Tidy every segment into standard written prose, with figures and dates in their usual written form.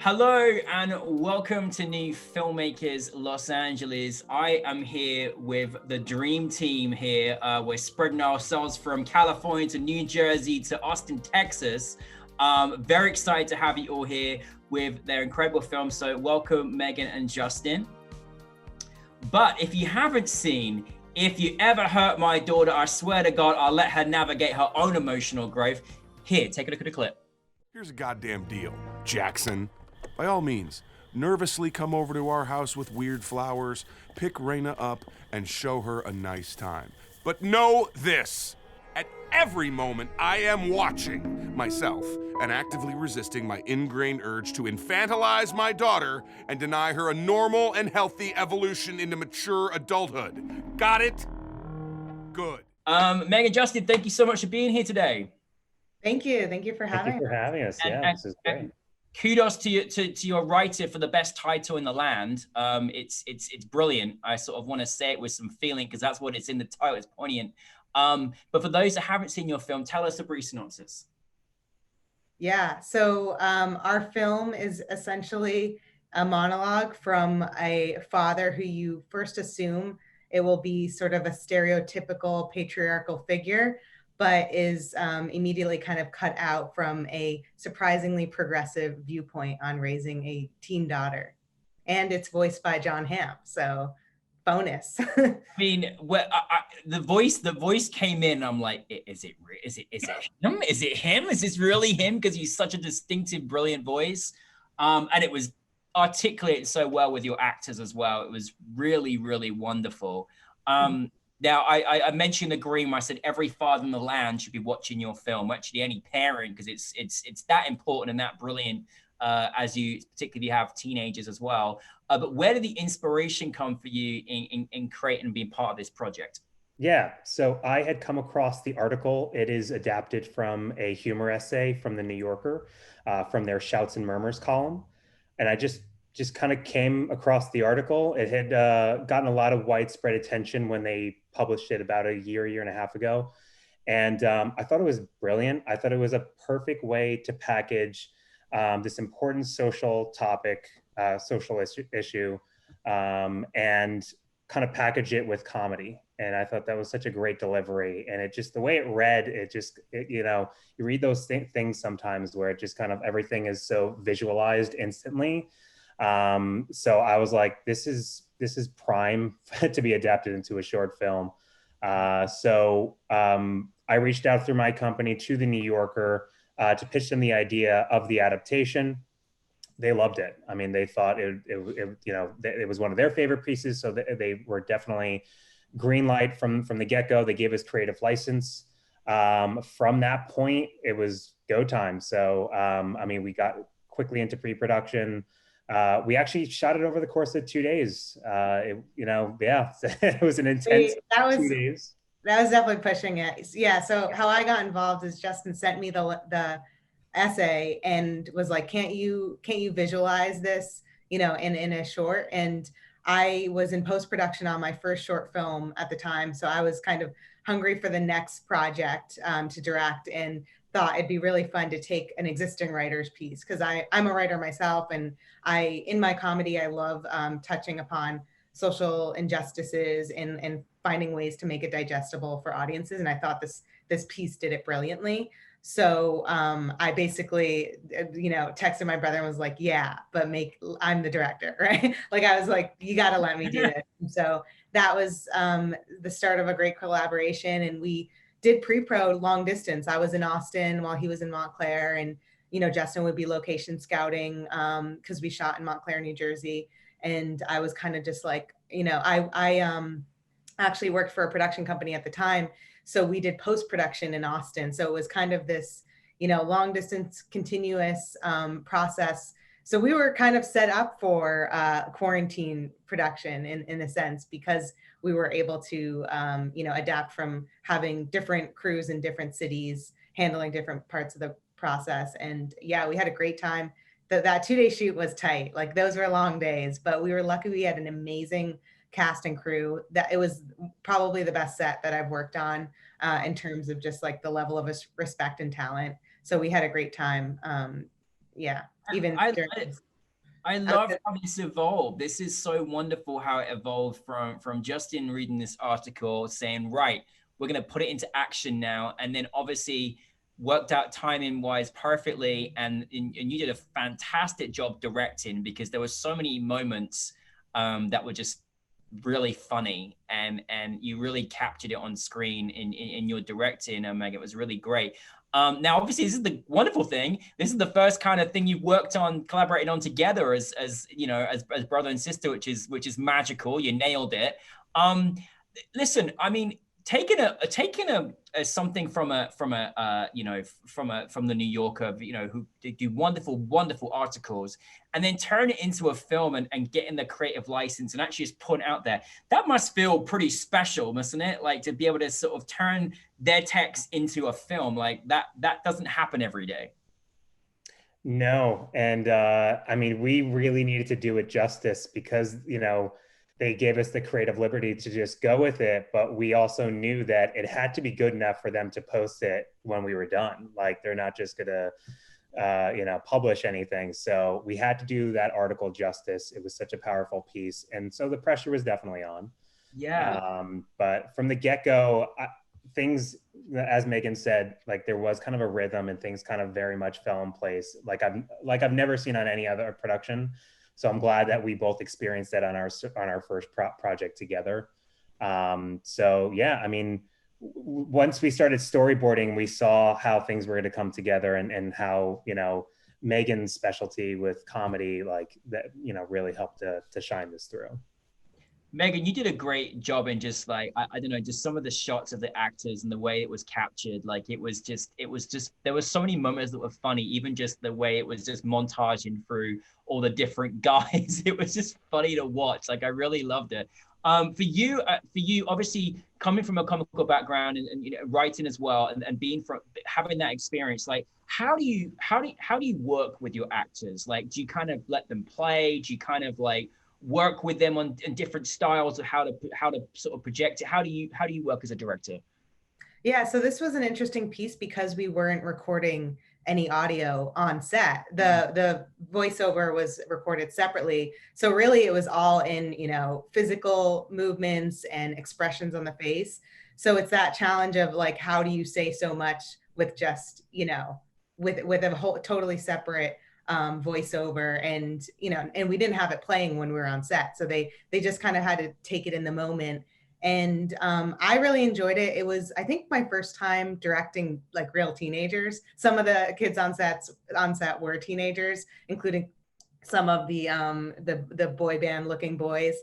Hello and welcome to New Filmmakers Los Angeles. I am here with the dream team here. We're spreading ourselves from California to New Jersey to Austin, Texas. Very excited to have you all here with their incredible film. So welcome Meghan and Justin. But if you haven't seen, If You Ever Hurt My Daughter, I swear to God, I'll let her navigate her own emotional growth. Here, take a look at the clip. Here's a goddamn deal, Jackson. By all means, nervously come over to our house with weird flowers, pick Raina up, and show her a nice time. But know this. At every moment, I am watching myself and actively resisting my ingrained urge to infantilize my daughter and deny her a normal and healthy evolution into mature adulthood. Got it? Good. Meghan, Justin, thank you so much for being here today. Thank you for having us. Thank you for having us. Yeah, this is great. Kudos to your writer for the best title in the land. It's brilliant. I sort of want to say it with some feeling because that's what it's in the title. It's poignant. But for those that haven't seen your film, tell us a brief synopsis. Yeah, so our film is essentially a monologue from a father who you first assume it will be sort of a stereotypical patriarchal figure, but is immediately kind of cut out from a surprisingly progressive viewpoint on raising a teen daughter. And it's voiced by John Hamm, so bonus. I mean, the voice came in. I'm like, is it him? Is it him? Is this really him? Because he's such a distinctive, brilliant voice, and it was articulated so well with your actors as well. It was really, really wonderful. Now, I mentioned agreeing. I said every father in the land should be watching your film. Actually, any parent, because it's that important and that brilliant. As you particularly have teenagers as well. But where did the inspiration come for you in creating and being part of this project? Yeah, so I had come across the article. It is adapted from a humor essay from the New Yorker, from their Shouts and Murmurs column. And I just kind of came across the article. It had gotten a lot of widespread attention when they published it about a year and a half ago. And I thought it was brilliant. I thought it was a perfect way to package this important social topic, social issue, and kind of package it with comedy. And I thought that was such a great delivery. And it just, the way it read, you know, you read those things sometimes where it just kind of, everything is so visualized instantly. So I was like, this is prime to be adapted into a short film. So I reached out through my company to the New Yorker to pitch them the idea of the adaptation. They loved it. I mean, they thought it was one of their favorite pieces. So they were definitely green light from the get-go. They gave us creative license. From that point, it was go time. So, I mean, we got quickly into pre-production. We actually shot it over the course of 2 days. It was an intense 2 days. That was definitely pushing it. Yeah. So how I got involved is Justin sent me the essay and was like, can't you visualize this, in a short? And I was in post-production on my first short film at the time. So I was kind of hungry for the next project to direct, and thought it'd be really fun to take an existing writer's piece. Cause I'm a writer myself. And in my comedy, I love touching upon social injustices and finding ways to make it digestible for audiences. And I thought this piece did it brilliantly. So I basically, texted my brother and was like, yeah, but I'm the director, right? Like, I was like, you got to let me do this. And so that was the start of a great collaboration. And we did pre-pro long distance. I was in Austin while he was in Montclair, and, Justin would be location scouting because we shot in Montclair, New Jersey. And I was kind of just like, I actually worked for a production company at the time. So we did post-production in Austin. So it was kind of this, long distance continuous process. So we were kind of set up for quarantine production in a sense, because we were able to, adapt from having different crews in different cities, handling different parts of the process. And yeah, we had a great time. That 2-day shoot was tight. Like, those were long days, but we were lucky we had an amazing cast and crew. That it was probably the best set that I've worked on in terms of just like the level of respect and talent. So we had a great time. Yeah, even I love how this evolved. This is so wonderful how it evolved from Justin reading this article saying, right, we're going to put it into action now. And then obviously worked out timing wise perfectly. And you did a fantastic job directing, because there were so many moments that were just really funny, and you really captured it on screen in your directing, Meg. It was really great. Now, obviously, this is the wonderful thing. This is the first kind of thing you've worked on, collaborated on together as you know, as brother and sister, which is magical. You nailed it. Listen, I mean, taking a something from the New Yorker, you know, who do wonderful articles, and then turn it into a film and getting the creative license and actually just put it out there. That must feel pretty special, mustn't it? Like, to be able to sort of turn their text into a film, like that doesn't happen every day. No, and I mean, we really needed to do it justice, because, you know, they gave us the creative liberty to just go with it, but we also knew that it had to be good enough for them to post it when we were done. Like, they're not just gonna, you know, publish anything. So we had to do that article justice. It was such a powerful piece, and so the pressure was definitely on. Yeah. But from the get-go, things, as Meghan said, like, there was kind of a rhythm, and things kind of very much fell in place, like I've never seen on any other production. So I'm glad that we both experienced that on our first project together. So yeah, I mean, once we started storyboarding, we saw how things were going to come together, and how, you know, Meghan's specialty with comedy, like that, you know, really helped to shine this through. Meghan, you did a great job in just like, I don't know, just some of the shots of the actors and the way it was captured. Like, it was just, there were so many moments that were funny, even just the way it was just montaging through all the different guys. It was just funny to watch. Like, I really loved it. For you, obviously coming from a comical background, and you know, writing as well, and being from having that experience, like, how do you work with your actors? Like, do you kind of let them play? Do you kind of like work with them on different styles of how to sort of project it? How do you work as a director? Yeah, so this was an interesting piece because we weren't recording any audio on set. The voiceover was recorded separately. So really it was all in, you know, physical movements and expressions on the face. So it's that challenge of like, how do you say so much with just, you know, with a whole totally separate voiceover, and you know, and we didn't have it playing when we were on set, so they just kind of had to take it in the moment. And I really enjoyed it. It was, I think, my first time directing like real teenagers. Some of the kids on set were teenagers, including some of the boy band looking boys.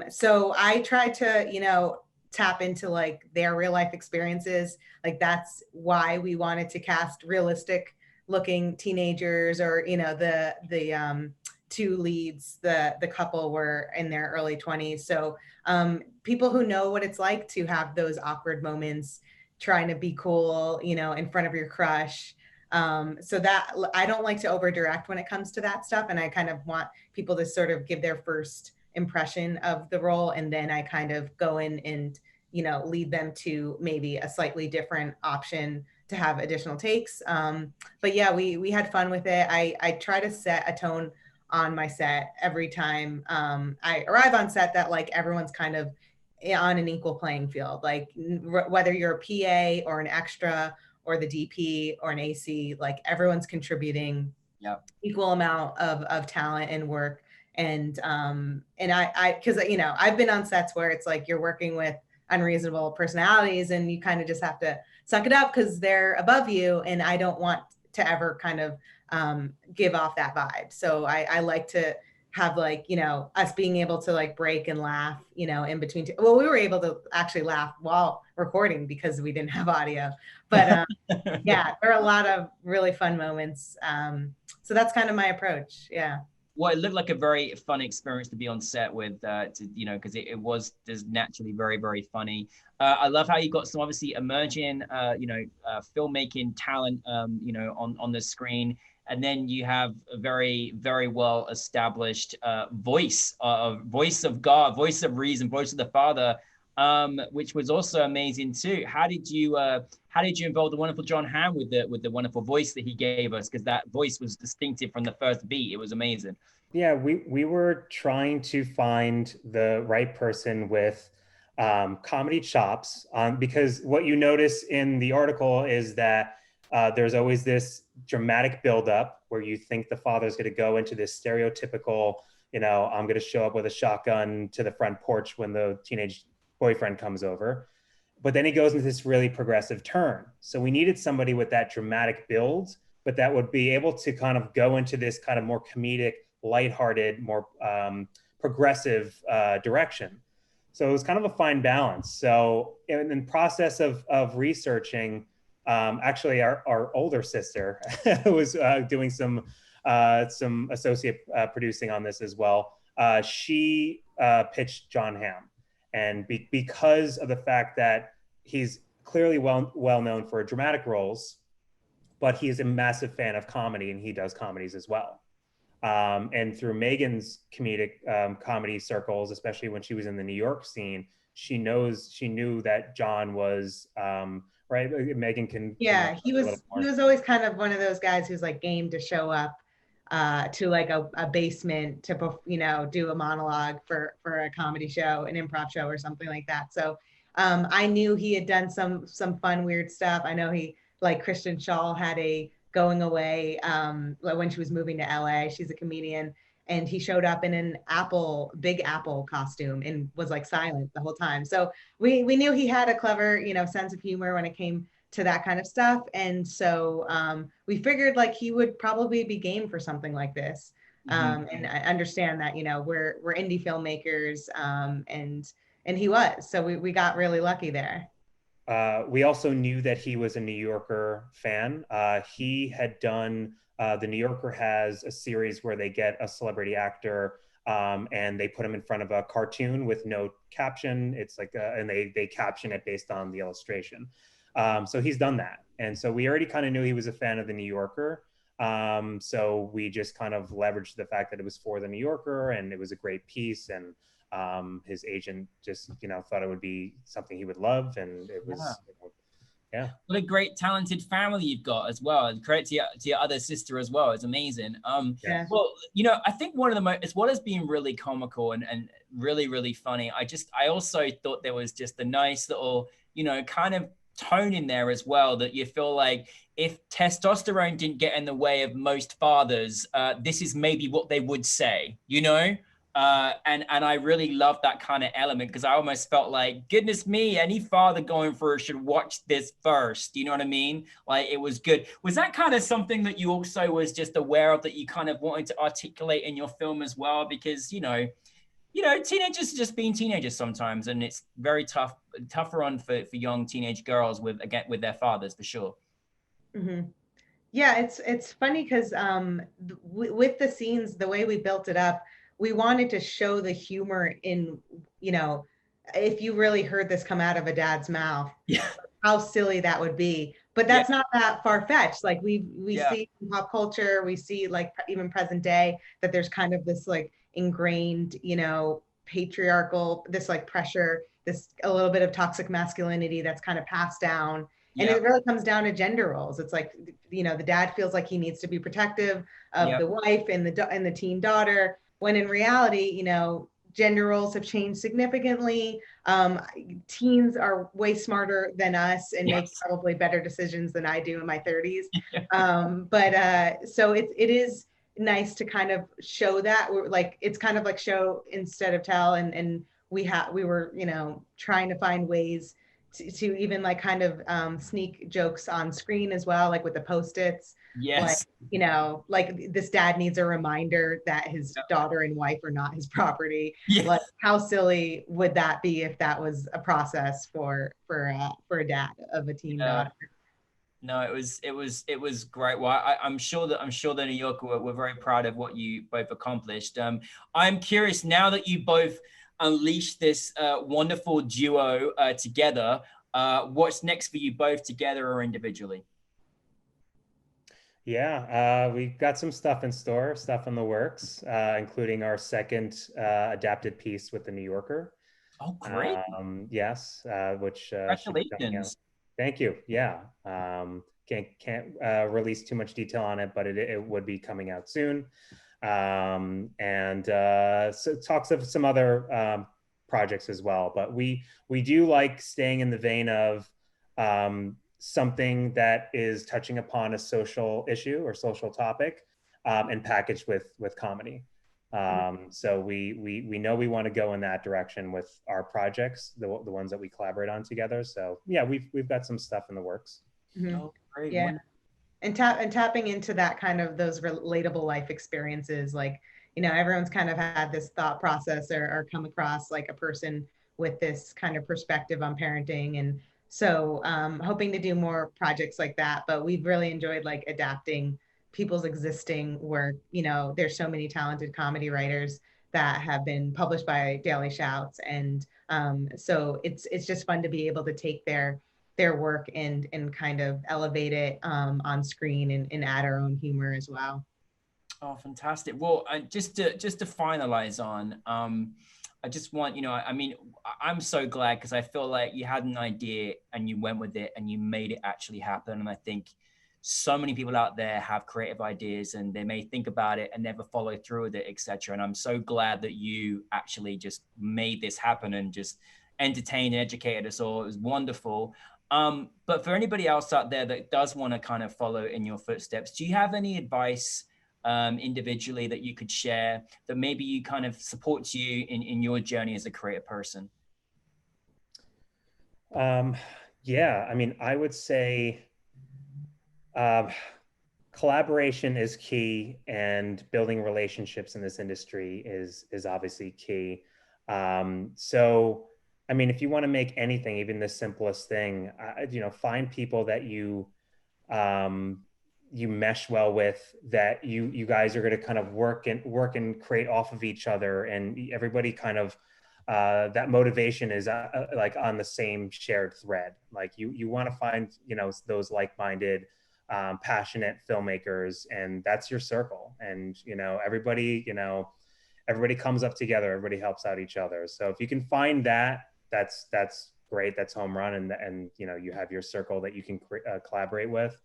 So I tried to, you know, tap into like their real life experiences. Like, that's why we wanted to cast realistic looking teenagers, or you know, the two leads, the couple were in their early 20s. So people who know what it's like to have those awkward moments trying to be cool, you know, in front of your crush. So that, I don't like to over direct when it comes to that stuff, and I kind of want people to sort of give their first impression of the role, and then I kind of go in and, you know, lead them to maybe a slightly different option to have additional takes. But yeah, we had fun with it. I try to set a tone on my set every time I arrive on set, that like everyone's kind of on an equal playing field. Like, whether you're a PA or an extra or the DP or an AC, like everyone's contributing equal amount of talent and work. And I, because you know, I've been on sets where it's like you're working with unreasonable personalities, and you kind of just have to suck it up because they're above you, and I don't want to ever kind of give off that vibe. So I like to have, like, you know, us being able to like break and laugh, you know, in between. Well, we were able to actually laugh while recording because we didn't have audio, but yeah, there are a lot of really fun moments. So that's kind of my approach. Yeah. Well, it looked like a very fun experience to be on set with, you know, because it was just naturally very, very funny. I love how you got some obviously emerging, you know, filmmaking talent, you know, on the screen. And then you have a very, very well established voice of God, voice of reason, voice of the Father which was also amazing too. How did you involve the wonderful John Hamm with the wonderful voice that he gave us? Because that voice was distinctive from the first beat. It was amazing. Yeah, we were trying to find the right person with comedy chops, because what you notice in the article is that there's always this dramatic buildup where you think the father's going to go into this stereotypical, I'm going to show up with a shotgun to the front porch when the teenage boyfriend comes over. But then he goes into this really progressive turn. So we needed somebody with that dramatic build, but that would be able to kind of go into this kind of more comedic, lighthearted, more progressive direction. So it was kind of a fine balance. So in the process of researching, actually our older sister was doing some associate producing on this as well. She pitched John Hamm. And because of the fact that he's clearly well known for dramatic roles, but he's a massive fan of comedy, and he does comedies as well. And through Meghan's comedic comedy circles, especially when she was in the New York scene, she knew that John was right. Meghan can. Yeah, he was always kind of one of those guys who's like game to show up to like a basement to do a monologue for a comedy show, an improv show or something like that. So I knew he had done some fun weird stuff. I know he, like Kristen Shaw, had a going away when she was moving to LA. She's a comedian, and he showed up in an Big Apple costume and was like silent the whole time. So we knew he had a clever sense of humor when it came to that kind of stuff. And so we figured like he would probably be game for something like this. And I understand that, we're indie filmmakers, and he was, so we got really lucky there. We also knew that he was a New Yorker fan. He had done, the New Yorker has a series where they get a celebrity actor and they put him in front of a cartoon with no caption. It's like, and they caption it based on the illustration. So he's done that. And so we already kind of knew he was a fan of the New Yorker. So we just kind of leveraged the fact that it was for the New Yorker and it was a great piece. And his agent just, thought it would be something he would love. And it was, yeah. What a great talented family you've got as well. And credit to your other sister as well. It's amazing. Yeah. Well, I think one of the most, it's what has been really comical and really, really funny. I also thought there was just a nice little, kind of tone in there as well, that you feel like if testosterone didn't get in the way of most fathers, this is maybe what they would say, and I really love that kind of element, because I almost felt like, goodness me, any father going for it should watch this first. You know what I mean? Like, it was good. Was that kind of something that you also was just aware of, that you kind of wanted to articulate in your film as well? Because, teenagers just being teenagers sometimes, and it's very tougher on for young teenage girls with their fathers, for sure. Mm-hmm. Yeah, it's funny because with the scenes, the way we built it up, we wanted to show the humor in, if you really heard this come out of a dad's mouth, how silly that would be. But that's not that far-fetched. Like we see in pop culture, we see like even present day, that there's kind of this like ingrained, patriarchal, this like pressure, this a little bit of toxic masculinity that's kind of passed down. And it really comes down to gender roles. It's like, the dad feels like he needs to be protective of the wife and the teen daughter, when in reality, gender roles have changed significantly. Teens are way smarter than us and make probably better decisions than I do in my 30s. So it is nice to kind of show that. We're like, it's kind of like show instead of tell. And we were, trying to find ways to even like kind of sneak jokes on screen as well, like with the Post-its. Yes. Like, like this dad needs a reminder that his daughter and wife are not his property. Yes. Like, how silly would that be if that was a process for a dad of a teen daughter? No, it was great. Well, I'm sure that New Yorker were very proud of what you both accomplished. I'm curious, now that you both unleashed this wonderful duo together, what's next for you both together or individually? Yeah, we've got some stuff in store, stuff in the works, including our second adapted piece with the New Yorker. Oh, great. Yes, which should be coming out. Congratulations. Thank you. Yeah. Can't release too much detail on it, but it would be coming out soon. So talks of some other projects as well. But we do like staying in the vein of something that is touching upon a social issue or social topic, and packaged with comedy. So we know we want to go in that direction with our projects, the ones that we collaborate on together. So yeah, we've got some stuff in the works. Mhm. Oh, great. Yeah. And tapping into that kind of those relatable life experiences, like, everyone's kind of had this thought process or come across like a person with this kind of perspective on parenting. And so hoping to do more projects like that, but we've really enjoyed like adapting people's existing work. There's so many talented comedy writers that have been published by Daily Shouts. And so it's just fun to be able to take their work and kind of elevate it on screen and add our own humor as well. Oh, fantastic. Well, just to finalize on, I just want, I mean, I'm so glad because I feel like you had an idea and you went with it and you made it actually happen. And I think so many people out there have creative ideas and they may think about it and never follow through with it, etc. And I'm so glad that you actually just made this happen and just entertained and educated us all. It was wonderful. But for anybody else out there that does want to kind of follow in your footsteps, do you have any advice individually that you could share that maybe you kind of supports you in your journey as a creative person? Yeah, I mean, I would say collaboration is key, and building relationships in this industry is obviously key. So, I mean, if you want to make anything, even the simplest thing, find people that you mesh well with, that you guys are going to kind of work and create off of each other, and everybody kind of that motivation is like on the same shared thread. Like you want to find those like-minded, passionate filmmakers, and that's your circle. And everybody comes up together, everybody helps out each other. So if you can find that, that's great. That's home run. And you have your circle that you can collaborate with.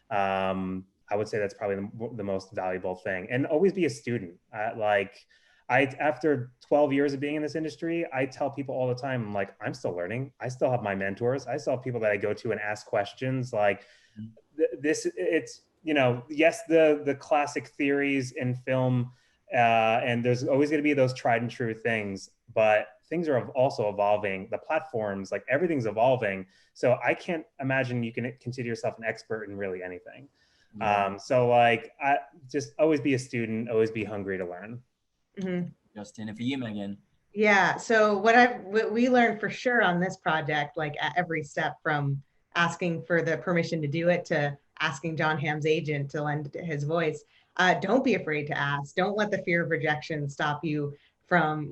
I would say that's probably the most valuable thing. And always be a student. After 12 years of being in this industry, I tell people all the time, I'm like, I'm still learning. I still have my mentors. I still have people that I go to and ask questions. Like it's, yes, the classic theories in film, and there's always going to be those tried and true things, but things are also evolving. The platforms, like everything's evolving. So I can't imagine you can consider yourself an expert in really anything. Yeah. So like, I just always be a student, always be hungry to learn. Mm-hmm. Justin, and for you, Megan? Yeah. So what we learned for sure on this project, like at every step from asking for the permission to do it to asking John Hamm's agent to lend his voice, don't be afraid to ask. Don't let the fear of rejection stop you from,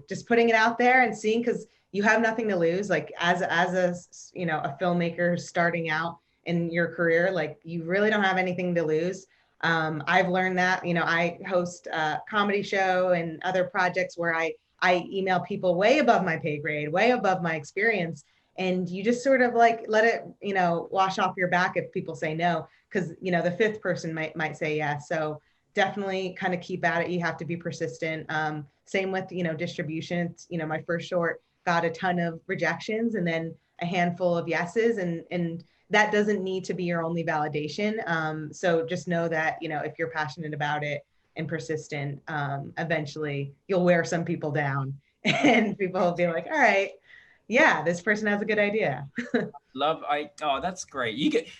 just putting it out there and seeing, because you have nothing to lose. Like as a filmmaker starting out in your career, like you really don't have anything to lose. I've learned that, I host a comedy show and other projects where I email people way above my pay grade, way above my experience. And you just sort of like let it, wash off your back if people say no, because, the fifth person might say yes. So definitely kind of keep at it. You have to be persistent. Same with, distribution. My first short got a ton of rejections and then a handful of yeses, and that doesn't need to be your only validation. So just know that, if you're passionate about it and persistent, eventually you'll wear some people down and people will be like, all right, yeah, this person has a good idea. Oh, that's great.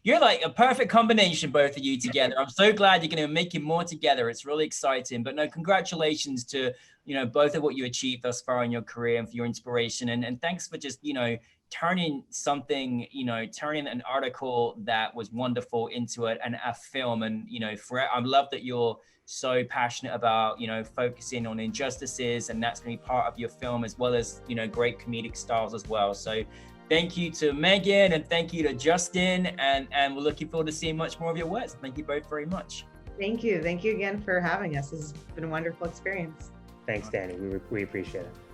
You're like a perfect combination, both of you together. I'm so glad you're going to be making more together. It's really exciting. But no, congratulations to, both of what you achieved thus far in your career and for your inspiration. And thanks for just, turning something, turning an article that was wonderful into a film. And, I love that you're so passionate about, focusing on injustices, and that's going to be part of your film, as well as, great comedic styles as well. So thank you to Megan, and thank you to Justin, and we're looking forward to seeing much more of your works. Thank you both very much. Thank you. Thank you again for having us. This has been a wonderful experience. Thanks, Danny. We appreciate it.